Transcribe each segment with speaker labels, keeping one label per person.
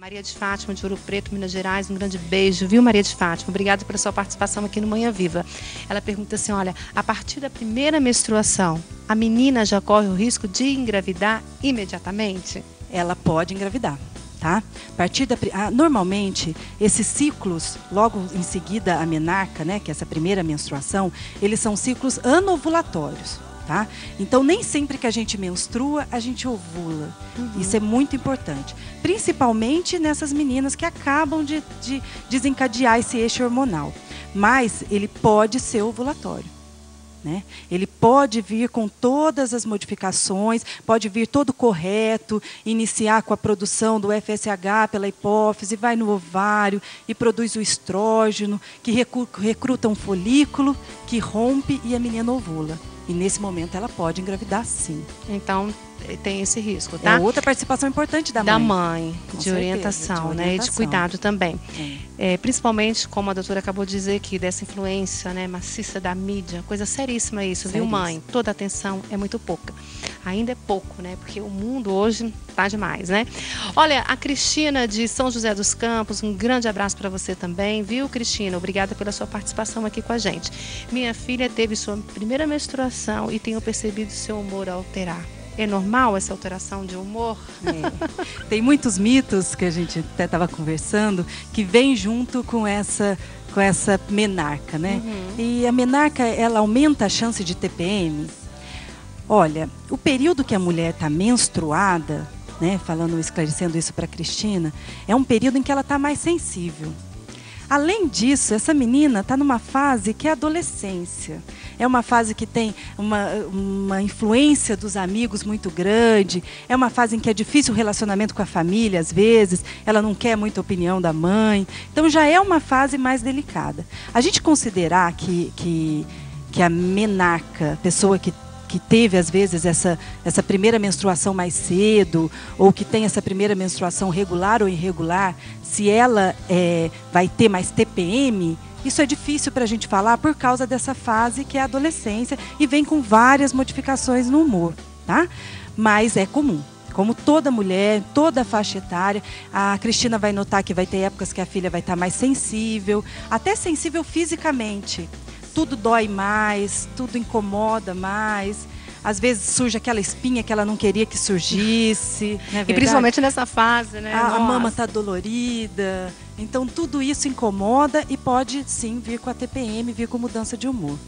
Speaker 1: Maria de Fátima, de Ouro Preto, Minas Gerais, um grande beijo, viu, Maria de Fátima? Obrigada pela sua participação aqui no Manhã Viva. Ela pergunta assim, olha, a partir da primeira menstruação, a menina já corre o risco de engravidar imediatamente?
Speaker 2: Ela pode engravidar, tá? Normalmente, esses ciclos, logo em seguida a menarca, né, que é essa primeira menstruação, eles são ciclos anovulatórios. Tá? Então, nem sempre que a gente menstrua, a gente ovula. Isso é muito importante. Principalmente nessas meninas que acabam de desencadear esse eixo hormonal. Mas ele pode ser ovulatório. Né? Ele pode vir com todas as modificações, pode vir todo correto, iniciar com a produção do FSH pela hipófise, vai no ovário e produz o estrógeno, que recruta um folículo, que rompe e a menina ovula. E nesse momento ela pode engravidar, sim.
Speaker 1: Então tem esse risco, tá?
Speaker 2: É outra participação importante da mãe.
Speaker 1: Da mãe,
Speaker 2: de
Speaker 1: orientação, né? E de cuidado também. Principalmente, como a doutora acabou de dizer aqui, dessa influência, né, maciça da mídia. Coisa seríssima isso, viu, mãe? Toda atenção é muito pouca. Ainda é pouco, né? Porque o mundo hoje tá demais, né? Olha, a Cristina de São José dos Campos, um grande abraço para você também, viu, Cristina? Obrigada pela sua participação aqui com a gente. Minha filha teve sua primeira menstruação e tenho percebido seu humor alterar. É normal essa alteração de humor?
Speaker 2: Tem muitos mitos que a gente até estava conversando que vem junto com essa menarca, né? E a menarca, ela aumenta a chance de TPM. Olha, o período que a mulher está menstruada, né, esclarecendo isso para a Cristina, é um período em que ela está mais sensível. Além disso, essa menina está numa fase que é a adolescência. É uma fase que tem uma influência dos amigos muito grande. É uma fase em que é difícil o relacionamento com a família, às vezes. Ela não quer muita opinião da mãe. Então, já é uma fase mais delicada. A gente considerar que a menarca, pessoa que teve, às vezes, essa primeira menstruação mais cedo, ou que tem essa primeira menstruação regular ou irregular, se ela vai ter mais TPM, isso é difícil para a gente falar por causa dessa fase que é a adolescência e vem com várias modificações no humor, tá? Mas é comum. Como toda mulher, toda faixa etária, a Cristina vai notar que vai ter épocas que a filha vai estar mais sensível, até sensível fisicamente. Tudo dói mais, tudo incomoda mais. Às vezes surge aquela espinha que ela não queria que surgisse.
Speaker 1: E principalmente nessa fase, né?
Speaker 2: A mama está dolorida. Então, tudo isso incomoda e pode, sim, vir com a TPM, vir com mudança de humor.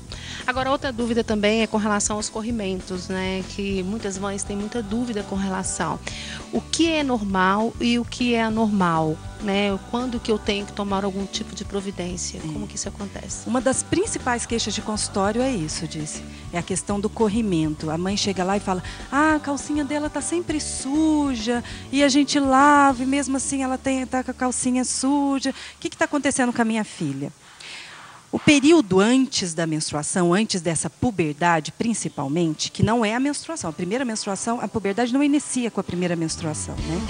Speaker 1: Agora, outra dúvida também é com relação aos corrimentos, né? Que muitas mães têm muita dúvida com relação. O que é normal e o que é anormal, né? Quando que eu tenho que tomar algum tipo de providência? Como que isso acontece?
Speaker 2: Uma das principais queixas de consultório é isso, disse. É a questão do corrimento. A mãe chega lá e fala, a calcinha dela tá sempre suja, e a gente lava, e mesmo assim ela tá com a calcinha suja. O que está acontecendo com a minha filha? O período antes da menstruação, antes dessa puberdade, principalmente, que não é a menstruação. A primeira menstruação, a puberdade não inicia com a primeira menstruação, né?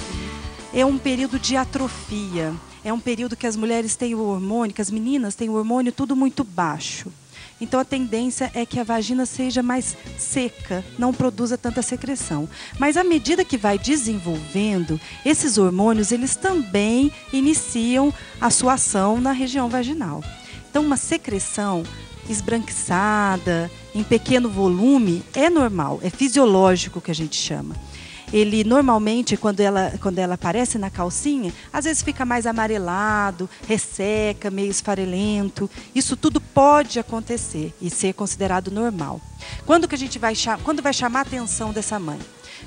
Speaker 2: É um período de atrofia. É um período que as mulheres têm o hormônio, que as meninas têm o hormônio tudo muito baixo. Então, a tendência é que a vagina seja mais seca, não produza tanta secreção. Mas, à medida que vai desenvolvendo, esses hormônios, eles também iniciam a sua ação na região vaginal. Então, uma secreção esbranquiçada, em pequeno volume, é normal, é fisiológico que a gente chama. Ele, normalmente, quando ela aparece na calcinha, às vezes fica mais amarelado, resseca, meio esfarelento. Isso tudo pode acontecer e ser considerado normal. Quando vai chamar a atenção dessa mãe?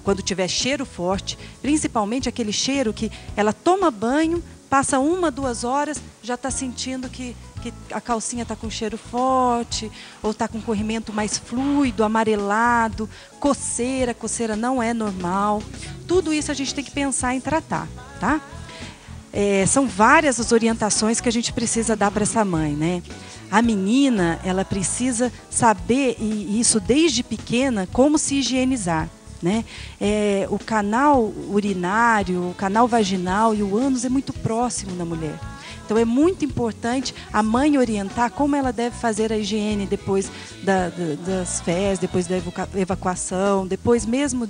Speaker 2: Quando tiver cheiro forte, principalmente aquele cheiro que ela toma banho, passa 1, 2 horas, já está sentindo que a calcinha está com cheiro forte, ou está com corrimento mais fluido, amarelado, coceira não é normal. Tudo isso a gente tem que pensar em tratar, tá? São várias as orientações que a gente precisa dar para essa mãe, né? A menina, ela precisa saber, e isso desde pequena, como se higienizar. Né? O canal urinário, o canal vaginal e o ânus é muito próximo na mulher. Então é muito importante a mãe orientar como ela deve fazer a higiene depois das fezes, depois da evacuação, depois mesmo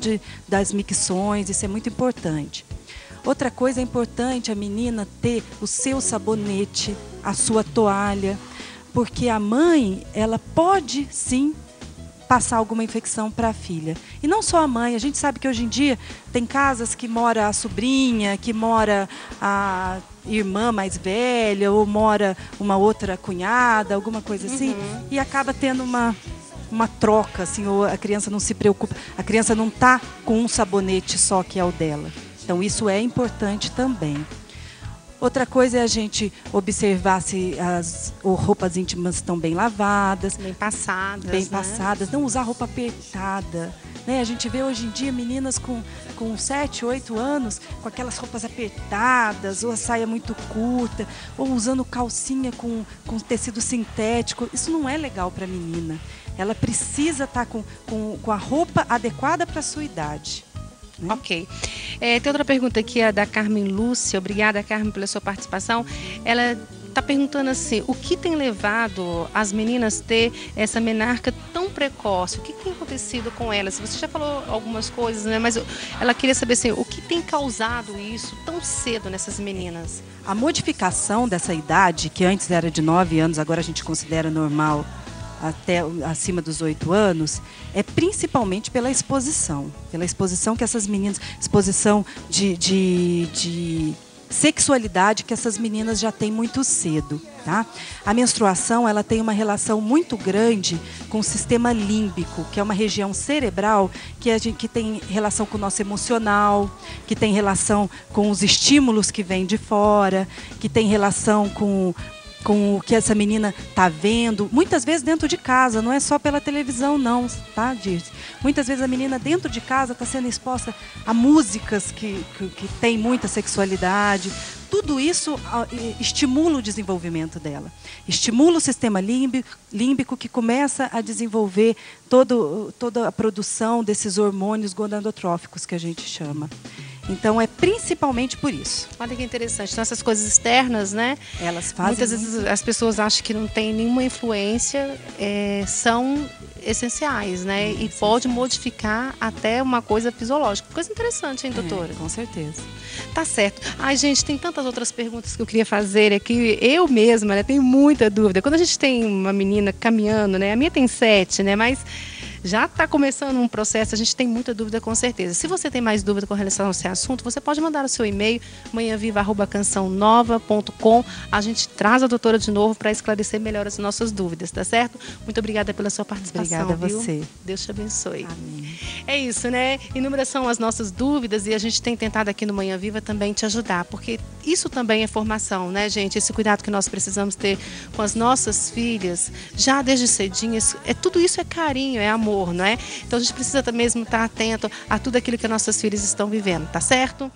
Speaker 2: das micções, isso é muito importante. Outra coisa importante, a menina ter o seu sabonete, a sua toalha, porque a mãe, ela pode sim passar alguma infecção para a filha. E não só a mãe, a gente sabe que hoje em dia tem casas que mora a sobrinha, que mora a irmã mais velha, ou mora uma outra cunhada, alguma coisa assim, e acaba tendo uma troca, assim, ou a criança não se preocupa, a criança não está com um sabonete só que é o dela. Então isso é importante também. Outra coisa é a gente observar se as roupas íntimas estão bem lavadas.
Speaker 1: Bem passadas.
Speaker 2: Bem passadas. Não usar roupa apertada. Né? A gente vê hoje em dia meninas com 7, 8 anos com aquelas roupas apertadas, ou a saia muito curta, ou usando calcinha com tecido sintético. Isso não é legal para a menina. Ela precisa estar com a roupa adequada para a sua idade.
Speaker 1: Ok. Tem outra pergunta aqui, a da Carmen Lúcia. Obrigada, Carmen, pela sua participação. Ela está perguntando assim, o que tem levado as meninas a ter essa menarca tão precoce? O que tem acontecido com elas? Você já falou algumas coisas, né? Mas ela queria saber assim, o que tem causado isso tão cedo nessas meninas?
Speaker 2: A modificação dessa idade, que antes era de 9 anos, agora a gente considera normal, até acima dos 8 anos, é principalmente pela exposição que essas meninas, exposição de sexualidade que essas meninas já têm muito cedo, tá? A menstruação, ela tem uma relação muito grande com o sistema límbico, que é uma região cerebral que tem relação com o nosso emocional, que tem relação com os estímulos que vêm de fora, que tem relação com o que essa menina está vendo, muitas vezes dentro de casa, não é só pela televisão não, tá, Dirce? Muitas vezes a menina dentro de casa está sendo exposta a músicas que tem muita sexualidade. Tudo isso estimula o desenvolvimento dela, estimula o sistema límbico que começa a desenvolver toda a produção desses hormônios gonadotróficos que a gente chama. Então, é principalmente por isso.
Speaker 1: Olha que interessante. Então, essas coisas externas, né?
Speaker 2: Elas fazem...
Speaker 1: Muitas vezes as pessoas acham que não tem nenhuma influência, são essenciais, né? E pode modificar até uma coisa fisiológica. Coisa interessante, hein, doutora?
Speaker 2: Com certeza.
Speaker 1: Tá certo. Ai, gente, tem tantas outras perguntas que eu queria fazer aqui. Eu mesma, né, tenho muita dúvida. Quando a gente tem uma menina caminhando, né? A minha tem 7, né? Mas... já está começando um processo, a gente tem muita dúvida com certeza. Se você tem mais dúvida com relação a esse assunto, você pode mandar o seu e-mail, manhãviva@cançãonova.com. A gente traz a doutora de novo para esclarecer melhor as nossas dúvidas, tá certo? Muito obrigada pela sua participação.
Speaker 2: Obrigada a você.
Speaker 1: Deus te abençoe.
Speaker 2: Amém.
Speaker 1: É isso, né? Inúmeras são as nossas dúvidas e a gente tem tentado aqui no Manhã Viva também te ajudar, porque isso também é formação, né, gente? Esse cuidado que nós precisamos ter com as nossas filhas, já desde cedinhas, tudo isso é carinho, é amor. Não é? Então a gente precisa mesmo estar atento a tudo aquilo que nossas filhas estão vivendo, tá certo?